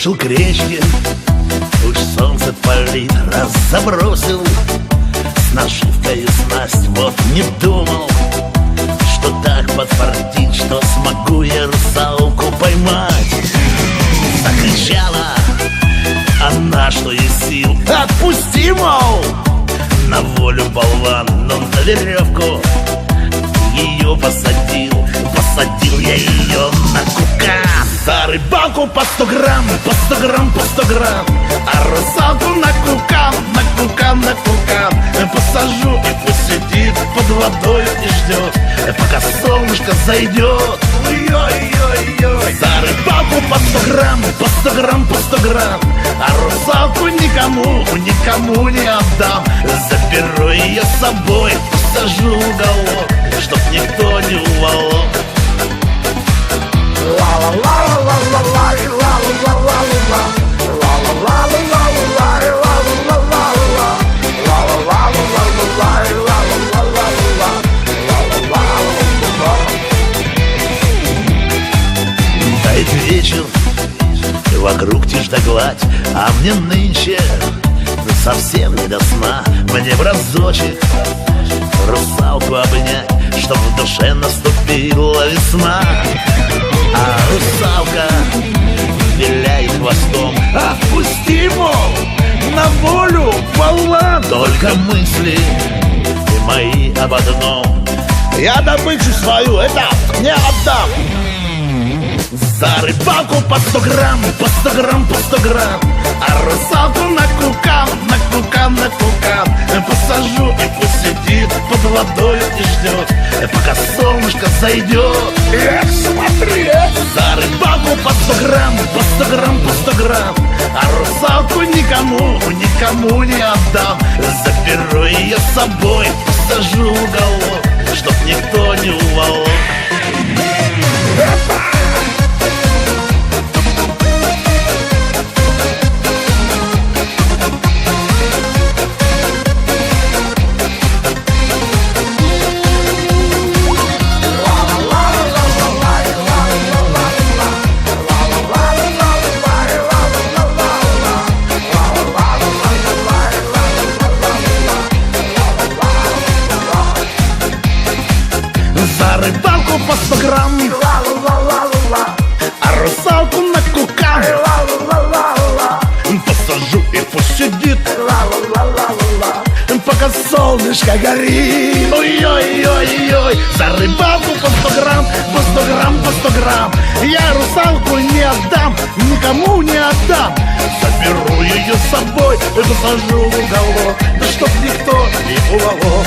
Вышел к речке, уж солнце палит, раз забросил с нашивкой снасть. Вот не думал, что так подфартит, что смогу я русалку поймать. Закричала она, что есть сил: отпусти, мол! На волю болван, но на веревку ее посадил. Посадил я ее на кукан. За рыбалку по 100 грамм, по 100 грамм, по 100 грамм. А русалку на кукан, на кукан, на кукан. Посажу, и пусть сидит под водой и ждет, пока солнышко зайдет. Ой-ой-ой-ой. За рыбалку по 100 грамм, по 100 грамм, по 100 грамм. А русалку никому, никому не отдам. Заберу ее с собой, посажу в уголок, чтоб никто не уволок. Дает вечер, вокруг тишь да гладь, а мне нынче совсем не до сна. Мне в разочек русалку обнять, чтоб в душе наступила весна. А русалка виляет хвостом: отпусти, мол, на волю полна. Только мысли мои об одном: я добычу свою, это не отдам. За рыбалку по 100 грамм, по 100 грамм, по 100 грамм. А русалку на кукан, на кукан, на кукан. Посажу, и пусть сидит под водой и ждет, пока солнышко зайдет. Смотри! За рыбалку по 100 грамм, по 100 грамм, по 100 грамм. А русалку никому, никому не отдам. Заберу ее с собой, посажу в уголок, чтоб никто не уволок. За рыбалку по 100 грамм, а русалку на кукан. Посажу, и пусть сидит, пока солнышко горит. Ой-ой-ой-ой. За рыбалку по 100 грамм, по 100 грамм, по 100 грамм. Я русалку не отдам, никому не отдам. Заберу ее с собой и посажу в уголок, чтоб никто не уволок.